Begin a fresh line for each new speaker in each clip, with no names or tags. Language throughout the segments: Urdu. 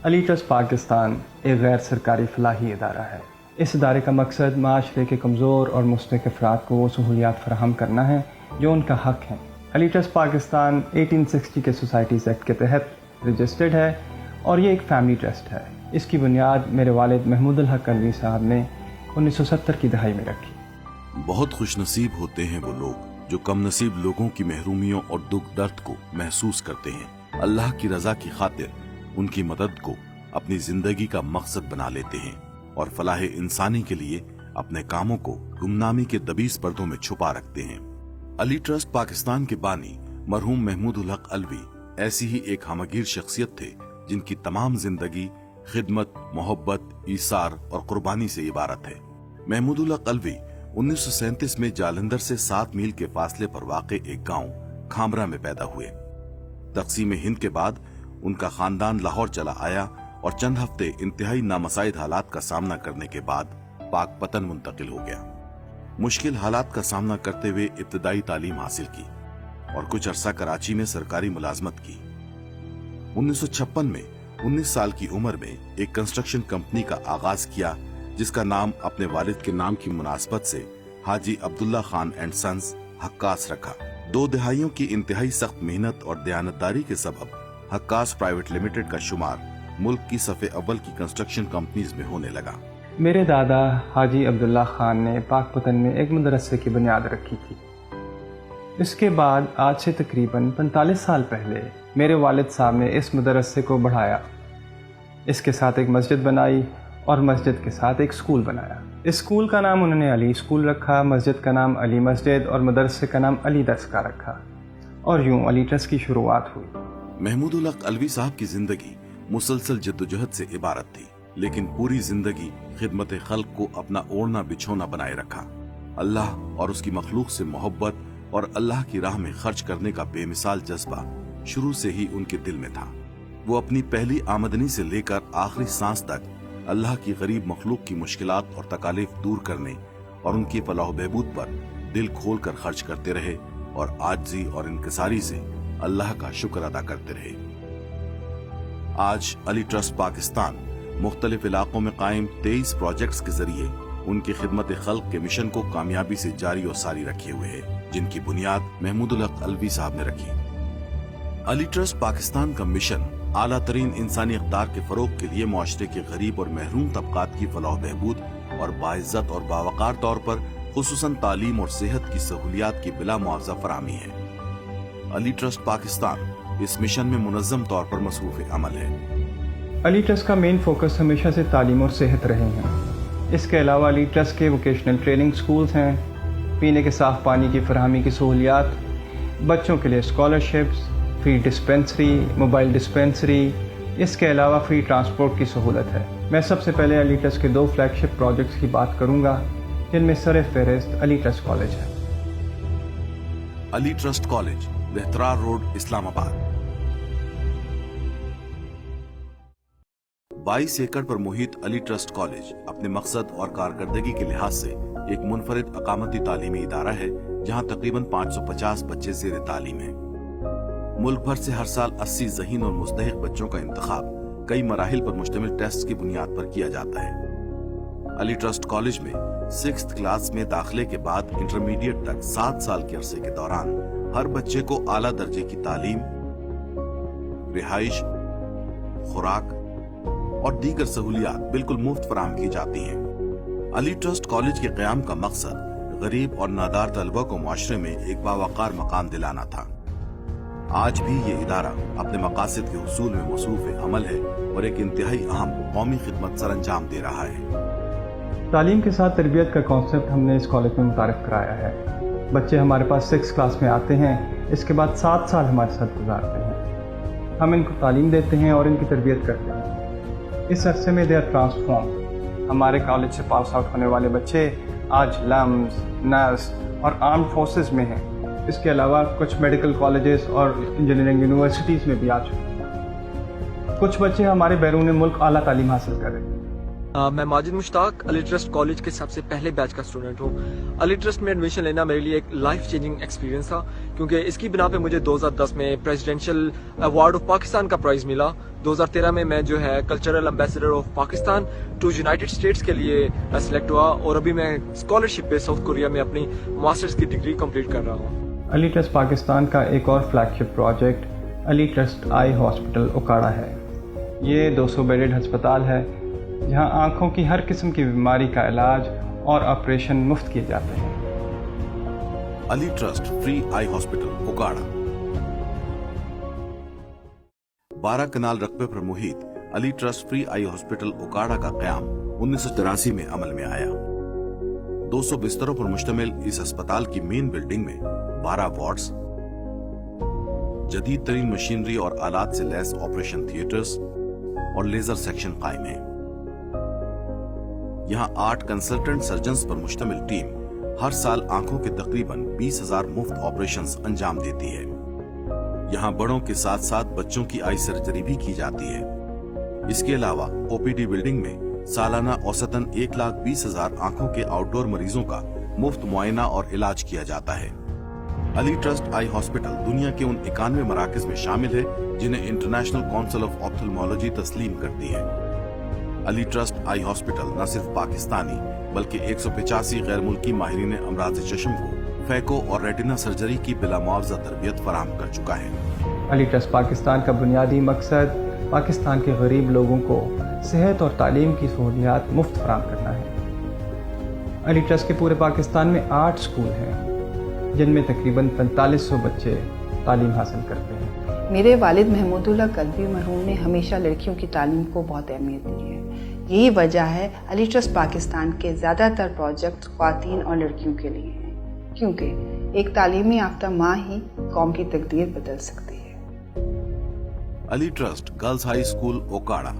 علی ٹرسٹ پاکستان ایک غیر سرکاری فلاحی ادارہ ہے۔ اس ادارے کا مقصد معاشرے کے کمزور اور مستحق افراد کو وہ سہولیات فراہم کرنا ہے جو ان کا حق ہے۔ علی ٹرسٹ پاکستان 1860 کے سوسائٹیز ایکٹ کے تحت رجسٹرڈ ہے اور یہ ایک فیملی ٹرسٹ ہے۔ اس کی بنیاد میرے والد محمود الحق الوی صاحب نے 1970 کی دہائی میں رکھی۔
بہت خوش نصیب ہوتے ہیں وہ لوگ جو کم نصیب لوگوں کی محرومیوں اور دکھ درد کو محسوس کرتے ہیں، اللہ کی رضا کی خاطر ان کی مدد کو اپنی زندگی کا مقصد بنا لیتے ہیں اور فلاح انسانی کے لیے اپنے کاموں کو گمنامی کے دبیس پردوں میں چھپا رکھتے ہیں۔ علی ٹرسٹ پاکستان کے بانی مرحوم محمود الحق الوی ایسی ہی ایک ہمگیر شخصیت تھے جن کی تمام زندگی خدمت، محبت، ایثار اور قربانی سے عبارت ہے۔ محمود الحق الوی 1937 میں جالندھر سے 7 میل کے فاصلے پر واقع ایک گاؤں کھامرا میں پیدا ہوئے۔ تقسیم ہند کے بعد ان کا خاندان لاہور چلا آیا اور چند ہفتے انتہائی نامساعد حالات کا سامنا کرنے کے بعد پاک پتن منتقل ہو گیا۔ مشکل حالات کا سامنا کرتے ہوئے ابتدائی تعلیم حاصل کی اور کچھ عرصہ کراچی میں سرکاری ملازمت کی۔ 1956 میں 19 سال کی عمر میں ایک کنسٹرکشن کمپنی کا آغاز کیا جس کا نام اپنے والد کے نام کی مناسبت سے حاجی عبداللہ خان اینڈ سنز حقاس رکھا۔ 2 دہائیوں کی انتہائی سخت محنت اور دیانتداری کے سبب حقاس پرائیویٹ لمیٹڈ کا شمار ملک کی صف اول کی کنسٹرکشن کمپنیز میں ہونے لگا۔
میرے دادا حاجی عبداللہ خان نے پاک پتن میں ایک مدرسے کی بنیاد رکھی تھی۔ اس کے بعد آج سے تقریباً 45 سال پہلے میرے والد صاحب نے اس مدرسے کو بڑھایا، اس کے ساتھ ایک مسجد بنائی اور مسجد کے ساتھ ایک اسکول بنایا۔ اس اسکول کا نام انہوں نے علی اسکول رکھا، مسجد کا نام علی مسجد اور مدرسے کا نام علی درسگاہ رکھا، اور یوں علی ٹرسٹ کی شروعات ہوئی۔
محمود الحق الوی صاحب کی زندگی مسلسل جدوجہد سے عبارت تھی، لیکن پوری زندگی خدمت خلق کو اپنا اوڑھنا بچھونا بنائے رکھا۔ اللہ اور اس کی مخلوق سے محبت اور اللہ کی راہ میں خرچ کرنے کا بے مثال جذبہ شروع سے ہی ان کے دل میں تھا۔ وہ اپنی پہلی آمدنی سے لے کر آخری سانس تک اللہ کی غریب مخلوق کی مشکلات اور تکالیف دور کرنے اور ان کی فلاح و بہبود پر دل کھول کر خرچ کرتے رہے اور عاجزی اور انکساری سے اللہ کا شکر ادا کرتے رہے۔ آج علی ٹرسٹ پاکستان مختلف علاقوں میں قائم 23 پروجیکٹس کے ذریعے ان کی خدمت خلق کے مشن کو کامیابی سے جاری و ساری رکھے ہوئے ہے، جن کی بنیاد محمود الحق الوی صاحب نے رکھی۔ علی ٹرسٹ پاکستان کا مشن اعلیٰ ترین انسانی اقدار کے فروغ کے لیے معاشرے کے غریب اور محروم طبقات کی فلاح و بہبود اور باعزت اور باوقار طور پر خصوصاً تعلیم اور صحت کی سہولیات کی بلا معاوضہ فراہمی ہے۔ علی ٹرسٹ پاکستان اس مشن میں منظم طور پر مصروف عمل ہے۔
علی ٹرسٹ کا مین فوکس ہمیشہ سے تعلیم اور صحت رہے ہیں۔ اس کے علاوہ علی ٹرسٹ کے ووکیشنل ٹریننگ سکولز ہیں، پینے کے صاف پانی کی فراہمی کی سہولیات، بچوں کے لیے scholarships, free dispensary, mobile dispensary, اس کے علاوہ فری ٹرانسپورٹ کی سہولت ہے۔ میں سب سے پہلے علی ٹرسٹ کے 2 فلیگ شپ پروجیکٹس کی بات کروں گا جن میں سر فہرست علی ٹرسٹ کالج ہے۔
علی ٹرسٹ کالج، لہترار روڈ، اسلام آباد۔ 22 ایکڑ پر محیط علی ٹرسٹ کالج اپنے مقصد اور کارکردگی کے لحاظ سے ایک منفرد اقامتی تعلیمی ادارہ ہے جہاں تقریباً 550 بچے زیر تعلیم ہیں۔ ملک بھر سے ہر سال 80 ذہین اور مستحق بچوں کا انتخاب کئی مراحل پر مشتمل ٹیسٹ کی بنیاد پر کیا جاتا ہے۔ علی ٹرسٹ کالج میں 6th کلاس میں داخلے کے بعد انٹرمیڈیٹ تک 7 سال کے عرصے کے دوران ہر بچے کو اعلیٰ درجے کی تعلیم، رہائش، خوراک اور دیگر سہولیات بالکل مفت فراہم کی جاتی ہیں۔ علی ٹرسٹ کالج کے قیام کا مقصد غریب اور نادار طلبہ کو معاشرے میں ایک باوقار مقام دلانا تھا۔ آج بھی یہ ادارہ اپنے مقاصد کے حصول میں مصروف عمل ہے اور ایک انتہائی اہم قومی خدمت سر انجام دے رہا ہے۔
تعلیم کے ساتھ تربیت کا کانسیپٹ ہم نے اس کالج میں متعارف کرایا ہے۔ بچے ہمارے پاس 6 کلاس میں آتے ہیں، اس کے بعد 7 سال ہمارے ساتھ گزارتے ہیں۔ ہم ان کو تعلیم دیتے ہیں اور ان کی تربیت کرتے ہیں۔ اس عرصے میں دے آر ٹرانسفارم۔ ہمارے کالج سے پاس آؤٹ ہونے والے بچے آج لمز، نرس اور آرمڈ فورسز میں ہیں۔ اس کے علاوہ کچھ میڈیکل کالجز اور انجینئرنگ یونیورسٹیز میں بھی آ چکے ہیں۔ کچھ بچے ہمارے بیرون ملک اعلیٰ تعلیم حاصل کر رہے ہیں۔
میں ماجد مشتاق علی ٹرسٹ کالج کے سب سے پہلے بیچ کا اسٹوڈنٹ ہوں. علی ٹرسٹ میں ایڈمیشن لینا میرے لیے ایک لائف چینجنگ ایکسپیرینس تھا, کیونکہ اس کی بنا پہ مجھے 2010 میں پریزیڈینشیل ایوارڈ آف پاکستان کا پرائز ملا. 2013 میں میں جو ہے cultural ambassador of Pakistan to United States کے لیے سلیکٹ ہوا, اور ابھی میں اسکالرشپ پہ ساؤتھ کوریا میں اپنی ماسٹرز کی ڈگری کمپلیٹ کر رہا ہوں.
علی ٹرسٹ پاکستان کا ایک اور فلیگ شپ پروجیکٹ علی ٹرسٹ آئی ہاسپٹل اوکاڑا ہے. یہ 200 بیڈڈ ہسپتال ہے جہاں آنکھوں کی ہر قسم کی بیماری کا علاج اور آپریشن مفت کیے جاتے ہیں.
Ali trust free eye hospital Okara. 12 کنال رقبے پر محیط Ali trust free eye hospital Okara کا قیام 1983 میں عمل میں آیا. 200 بستروں پر مشتمل اس اسپتال کی مین بلڈنگ میں 12 وارڈز، جدید ترین مشینری اور آلات سے لیس آپریشن تھیٹرز اور لیزر سیکشن قائم ہیں. یہاں 8 کنسلٹنٹ سرجنز پر مشتمل ٹیم ہر سال آنکھوں کے تقریباً 20,000 مفت آپریشنز انجام دیتی ہے. یہاں بڑوں کے ساتھ ساتھ بچوں کی آئی سرجری بھی کی جاتی ہے. اس کے علاوہ او پی ڈی بلڈنگ میں سالانہ اوسطاً 1,20,000 آنکھوں کے آؤٹ ڈور مریضوں کا مفت معائنہ اور علاج کیا جاتا ہے. علی ٹرسٹ آئی ہاسپٹل دنیا کے ان 91 مراکز میں شامل ہے جنہیں انٹرنیشنل کونسل آف آپتھلمولوجی تسلیم کرتی ہے. علی ٹرسٹ آئی ہاسپٹل نہ صرف پاکستانی بلکہ 185 غیر ملکی ماہرین امراض چشم کو فیکو اور ریٹنا سرجری کی بلا معاوضہ تربیت فراہم کر چکا ہے.
علی ٹرسٹ پاکستان کا بنیادی مقصد پاکستان کے غریب لوگوں کو صحت اور تعلیم کی سہولیات مفت فراہم کرنا ہے. علی ٹرسٹ کے پورے پاکستان میں 8 اسکول ہیں جن میں تقریباً 4500 بچے تعلیم حاصل کرتے ہیں.
میرے والد محمود اللہ قلبی مرحوم نے ہمیشہ لڑکیوں کی تعلیم کو بہت اہمیت دی ہے. یہی وجہ ہے علی ٹرسٹ پاکستان کے زیادہ تر پروجیکٹ خواتین اور لڑکیوں کے لیے ہیں، کیونکہ ایک تعلیمی یافتہ ماں ہی قوم کی تقدیر بدل سکتی ہے.
Ali trust girls high school Okara.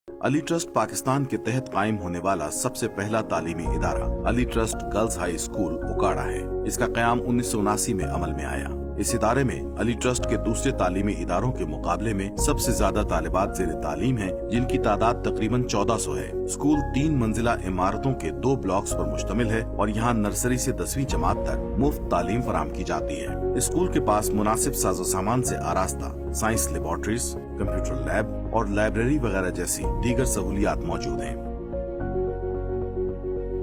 Ali trust Pakistan کے تحت قائم ہونے والا سب سے پہلا تعلیمی ادارہ Ali trust girls high school Okara ہے. اس کا قیام 1979 میں عمل میں آیا. اس ادارے میں علی ٹرسٹ کے دوسرے تعلیمی اداروں کے مقابلے میں سب سے زیادہ طالبات زیر تعلیم ہیں، جن کی تعداد تقریباً 1400 ہے. اسکول 3 منزلہ عمارتوں کے 2 بلاکس پر مشتمل ہے اور یہاں نرسری سے 10ویں جماعت تک مفت تعلیم فراہم کی جاتی ہے. اسکول کے پاس مناسب ساز و سامان سے آراستہ سائنس لیبارٹریز، کمپیوٹر لیب اور لائبریری وغیرہ جیسی دیگر سہولیات موجود ہیں.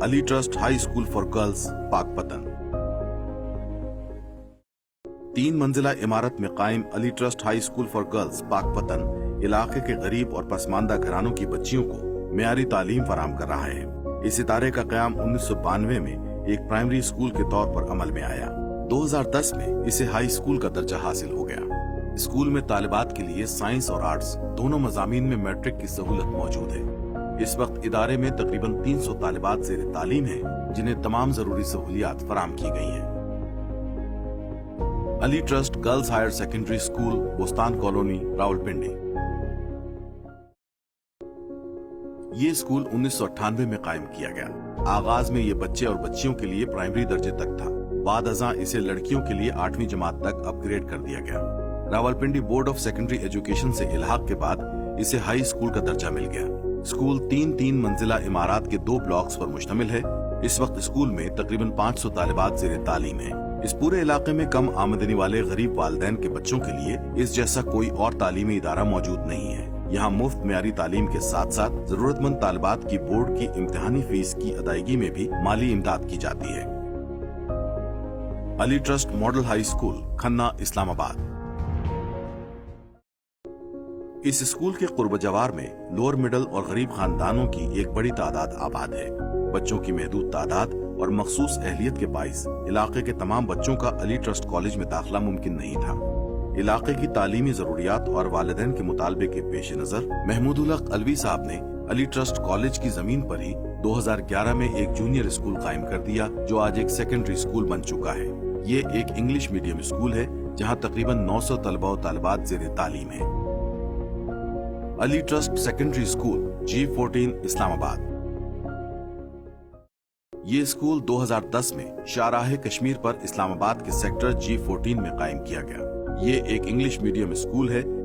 Ali trust high school for girls Pak Pattan. 3 منزلہ عمارت میں قائم Ali trust high school for girls Pak Pattan علاقے کے غریب اور پسماندہ گھرانوں کی بچیوں کو معیاری تعلیم فراہم کر رہا ہے. اس ادارے کا قیام 1992 میں ایک پرائمری اسکول کے طور پر عمل میں آیا. 2010 میں اسے ہائی اسکول کا درجہ حاصل ہو گیا. اسکول میں طالبات کے لیے سائنس اور آرٹس دونوں مضامین میں میٹرک کی سہولت موجود ہے. اس وقت ادارے میں تقریباً 300 طالبات زیر تعلیم ہیں جنہیں تمام ضروری سہولیات فراہم کی گئی ہیں. Ali trust girls higher secondary school Bostan colony Rawalpindi. یہ اسکول 1998 میں قائم کیا گیا. آغاز میں یہ بچے اور بچیوں کے لیے پرائمری درجے تک تھا. بعد ازاں اسے لڑکیوں کے لیے 8ویں جماعت تک اپ گریڈ کر دیا گیا. Rawalpindi board of secondary education سے الحاق کے بعد اسے ہائی اسکول کا درجہ مل گیا. اسکول 3 منزلہ عمارات کے 2 بلاکس پر مشتمل ہے. اس وقت اسکول میں تقریباً 500 طالبات زیر تعلیم ہیں. اس پورے علاقے میں کم آمدنی والے غریب والدین کے بچوں کے لیے اس جیسا کوئی اور تعلیمی ادارہ موجود نہیں ہے. یہاں مفت معیاری تعلیم کے ساتھ ساتھ ضرورت مند طالبات کی بورڈ کی امتحانی فیس کی ادائیگی میں بھی مالی امداد کی جاتی ہے. Ali trust model high school Khanna Islamabad. اس اسکول کے قرب جوار میں لوور مڈل اور غریب خاندانوں کی ایک بڑی تعداد آباد ہے. بچوں کی محدود تعداد اور مخصوص اہلیت کے باعث علاقے کے تمام بچوں کا علی ٹرسٹ کالج میں داخلہ ممکن نہیں تھا. علاقے کی تعلیمی ضروریات اور والدین کے مطالبے کے پیش نظر محمود اللہ قلبی صاحب نے علی ٹرسٹ کالج کی زمین پر ہی 2011 میں ایک جونیئر اسکول قائم کر دیا جو آج ایک سیکنڈری اسکول بن چکا ہے. یہ ایک انگلش میڈیم اسکول ہے جہاں تقریباً 900 طلبہ و طالبات زیر تعلیم ہیں. Ali trust secondary school G14 اسلام آباد. یہ اسکول 2010 میں شاہراہ کشمیر پر اسلام آباد کے سیکٹر G14 میں قائم کیا گیا. یہ ایک انگلش میڈیم اسکول ہے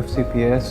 FCPS